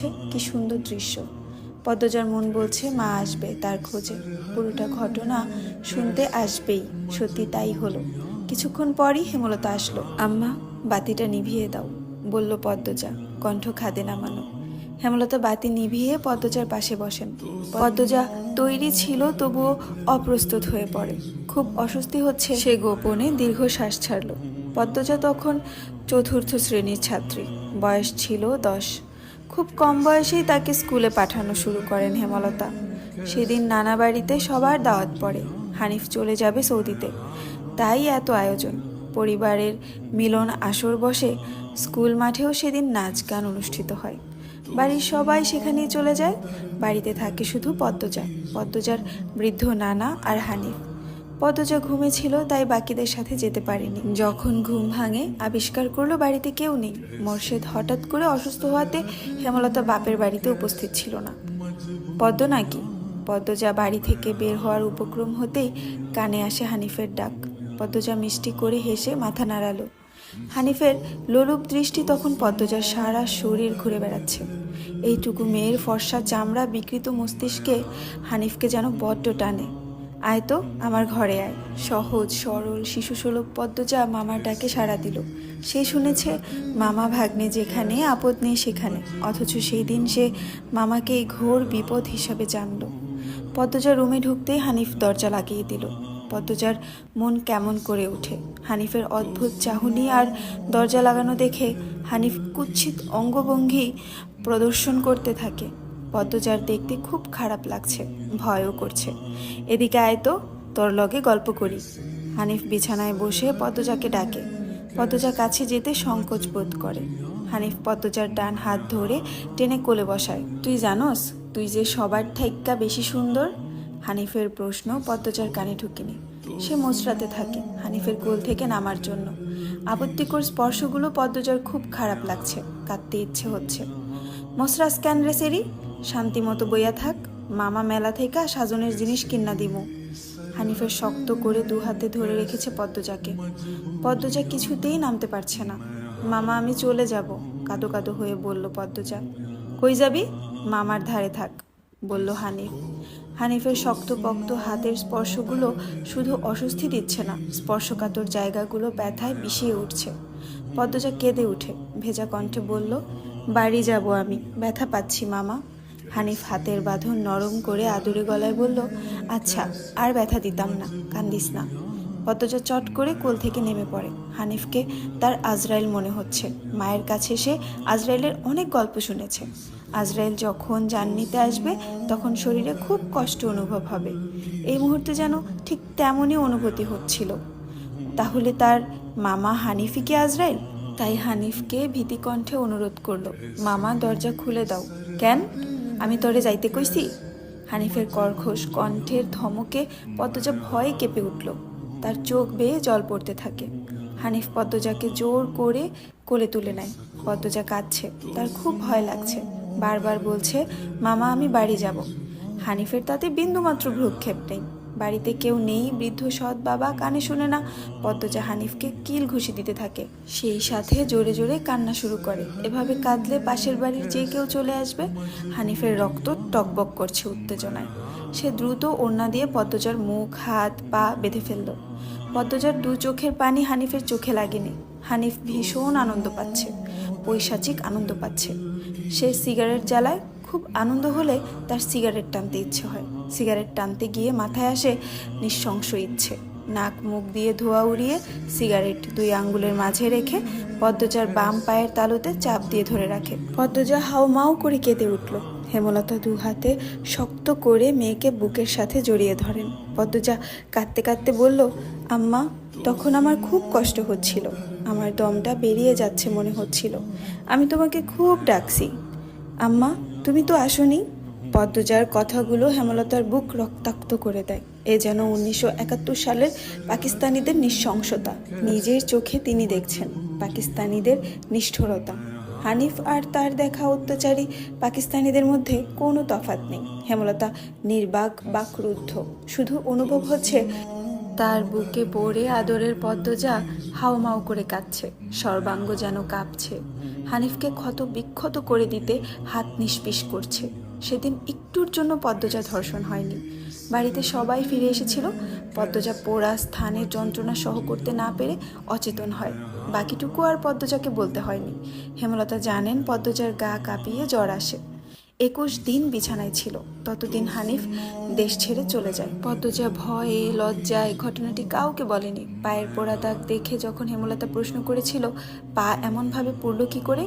কি সুন্দর দৃশ্য। পদ্মজার মন বলছে মা আসবে তার খোঁজে, পুরোটা ঘটনা শুনতে আসবেই। সত্যি তাই হলো। কিছুক্ষণ পরই হেমলতা আসলো। আম্মা, বাতিটা নিভিয়ে দাও, বলল পদ্মজা, কণ্ঠ খাদে নামানো। হেমলতা বাতি নিভিয়ে পদ্মজার পাশে বসেন। পদ্মজা তৈরি ছিল, তবুও অপ্রস্তুত হয়ে পড়ে। খুব অস্বস্তি হচ্ছে, সে গোপনে দীর্ঘশ্বাস ছাড়ল। পদ্মজা তখন চতুর্থ শ্রেণীর ছাত্রী, বয়স ছিল 10। খুব কম বয়সেই তাকে স্কুলে পাঠানো শুরু করেন হেমলতা। সেদিন নানা বাড়িতে সবার দাওয়াত পড়ে। হানিফ চলে যাবে সৌদিতে, তাই এত আয়োজন। পরিবারের মিলন আসর বসে। স্কুল মাঠেও সেদিন নাচ গান অনুষ্ঠিত হয়। বাড়ির সবাই সেখানেই চলে যায়। বাড়িতে থাকে শুধু পদ্মজা, পদ্মজার বৃদ্ধ নানা আর হানিফ। পদ্মজা ঘুমেছিল, তাই বাকিদের সাথে যেতে পারেনি। যখন ঘুম ভাঙে, আবিষ্কার করলো বাড়িতে কেউ নেই। মোর্শেদ হঠাৎ করে অসুস্থ হওয়াতে হেমলতা বাপের বাড়িতে উপস্থিত ছিল না। পদ্ম নাকি? পদ্মজা বাড়ি থেকে বের হওয়ার উপক্রম হতেই কানে আসে হানিফের ডাক। পদ্মজা মিষ্টি করে হেসে মাথা নাড়ালো। হানিফের লোলুপ দৃষ্টি তখন পদ্মজার সারা শরীর ঘুরে বেড়াচ্ছে। এইটুকু মেয়ের ফর্সা চামড়া, বিকৃত মস্তিষ্কে হানিফকে যেন বড্ড টানে। আয় তো, আমার ঘরে আয়। সহজ সরল শিশুসুলভ পদ্মজা মামার ডাকে সাড়া দিল। সে শুনেছে মামা ভাগ্নে যেখানে, আপদ নেই সেখানে। অথচ সেই দিন সে মামাকে ঘোর বিপদ হিসাবে জানল। পদ্মজা রুমে ঢুকতেই হানিফ দরজা লাগিয়ে দিল। পদ্মজার মন কেমন করে ওঠে। হানিফের অদ্ভুত চাহনি আর দরজা লাগানো দেখে হানিফ কুৎসিত অঙ্গভঙ্গি প্রদর্শন করতে থাকে। পদ্মজার দেখতে খুব খারাপ লাগছে, ভয়ও করছে। এদিকে আয় তো, তোর লগে গল্প করি। হানিফ বিছানায় বসে পদ্মজাকে ডাকে। পদ্মজা কাছে যেতে সংকোচ বোধ করে। হানিফ পদ্মজার ডান হাত ধরে টেনে কোলে বসায়। তুই জানোস তুই যে সবার থাইক্কা বেশি সুন্দর? হানিফের প্রশ্ন পদ্মজার কানে ঢুকেনি। সে মোচড়াতে থাকে হানিফের কোল থেকে নামার জন্য। আপত্তিকর স্পর্শগুলো পদ্মজার খুব খারাপ লাগছে, কাঁদতে ইচ্ছে হচ্ছে। মোসরাস ক্যান রে সেরি, শান্তি মতো বইয়া থাক, মামা মেলা থেকে সাজনের জিনিস কিনা দিমু। হানিফের শক্ত করে দু হাতে ধরে রেখেছে পদ্মজাকে। পদ্মজা কিছুতেই নামতে পারছে না। মামা, আমি চলে যাব, কাঁদো কাঁদো হয়ে বলল পদ্মজা। কই যাবি? মামার ধারে থাক, বলল হানিফ। হানিফের শক্তপোক্ত হাতের স্পর্শগুলো শুধু অস্বস্তি দিচ্ছে না, স্পর্শকাতর জায়গাগুলো ব্যথায় বিষিয়ে উঠছে। পদ্মজা কেঁদে উঠে ভেজা কণ্ঠে বলল, বাড়ি যাব আমি, ব্যথা পাচ্ছি মামা। হানিফ হাতের বাঁধন নরম করে আদুরে গলায় বলল, আচ্ছা, আর ব্যথা দিতাম না, কান্দিস না। পদ্মজা চট করে কোল থেকে নেমে পড়ে। হানিফকে তার আজরাইল মনে হচ্ছে। মায়ের কাছে সে আজরাইলের অনেক গল্প শুনেছে। আজরাইল যখন জান নিতে আসবে, তখন শরীরে খুব কষ্ট অনুভব হবে। এই মুহূর্তে যেন ঠিক তেমনই অনুভূতি হচ্ছিল। তাহলে তার মামা হানিফই কি আজরাইল? তাই হানিফকে ভীতিকণ্ঠে অনুরোধ করলো, মামা দরজা খুলে দাও। কেন? আমি তোরে যাইতে কইছি? হানিফের কর্কশ কণ্ঠের ধমকে পদ্মজা ভয়ে কেঁপে উঠল। তার চোখ বেয়ে জল পড়তে থাকে। হানিফ পদ্মজাকে জোর করে কোলে তুলে নেয়। পদ্মজা কাঁদছে, তার খুব ভয় লাগছে। বারবার বলছে, মামা আমি বাড়ি যাব। হানিফের তাতে বিন্দুমাত্র ভ্রুক্ষেপ নেই। বাড়িতে কেউ নেই, বৃদ্ধ সৎ বাবা কানে শুনে না। পদ্মজা হানিফকে কিল ঘুষি দিতে থাকে, সেই সাথে জোরে জোরে কান্না শুরু করে। এভাবে কাঁদলে পাশের বাড়ির যে কেউ চলে আসবে। হানিফের রক্ত টকবক করছে উত্তেজনায়। সে দ্রুত ওড়না দিয়ে পদ্মজার মুখ, হাত, পা বেঁধে ফেলল। পদ্মজার দু চোখের পানি হানিফের চোখে লাগেনি। হানিফ ভীষণ আনন্দ পাচ্ছে, পৈশাচিক আনন্দ পাচ্ছে। সে সিগারেট জ্বালায়। খুব আনন্দ হলে তার সিগারেট টানতে ইচ্ছে হয়। সিগারেট টানতে গিয়ে মাথায় আসে নিঃশংস ইচ্ছে। নাক মুখ দিয়ে ধোঁয়া উড়িয়ে সিগারেট দুই আঙ্গুলের মাঝে রেখে পদ্মজার বাম পায়ের তালুতে চাপ দিয়ে ধরে রাখে। পদ্মজা হাউমাউ করে কেঁদে উঠল। হেমলতা দু হাতে শক্ত করে মেয়েকে বুকের সাথে জড়িয়ে ধরেন। পদ্মজা কাঁদতে কাঁদতে বলল, আম্মা, তখন আমার খুব কষ্ট হচ্ছিল, আমার দমটা বেরিয়ে যাচ্ছে মনে হচ্ছিল। আমি তোমাকে খুব ডাকছি, আম্মা, তুমি তো আসোনি। পদ্মজার কথাগুলো হেমলতার বুক রক্তাক্ত করে দেয়। এ যেন 1971 সালের পাকিস্তানিদের নৃশংসতা। নিজের চোখে তিনি দেখছেন পাকিস্তানিদের নিষ্ঠুরতা। হানিফ আর তার দেখা অত্যাচারী পাকিস্তানিদের মধ্যে কোনো তফাৎ নেই। হেমলতা নির্বাক বা ক্রুদ্ধ, শুধু অনুভব হচ্ছে তার বুকে পড়ে আদরের পদ্মজা হাউমাউ করে কাঁদছে, সর্বাঙ্গ যেন কাঁপছে। হানিফকে ক্ষত বিক্ষত করে দিতে হাত নিষ্পিস করছে। সেদিন একটুর জন্য পদ্মজা ধর্ষণ হয়নি। বাড়িতে সবাই ফিরে এসেছিল। পদ্মজা পোড়া স্থানের যন্ত্রণা সহ করতে না পেরে অচেতন হয়। বাকিটুকু আর পদ্মজাকে বলতে হয়নি। হেমলতা জানেন পদ্মজার গা কাঁপিয়ে জ্বর আসে। 21 দিন বিছানায় ছিল। ততদিন হানিফ দেশ ছেড়ে চলে যায়। পদ্মজা ভয়ে লজ্জায় ঘটনাটি কাউকে বলেনি। পায়ের পোড়া দাগ দেখে যখন হেমলতা প্রশ্ন করেছিল পা এমনভাবে পুড়ল কি করে,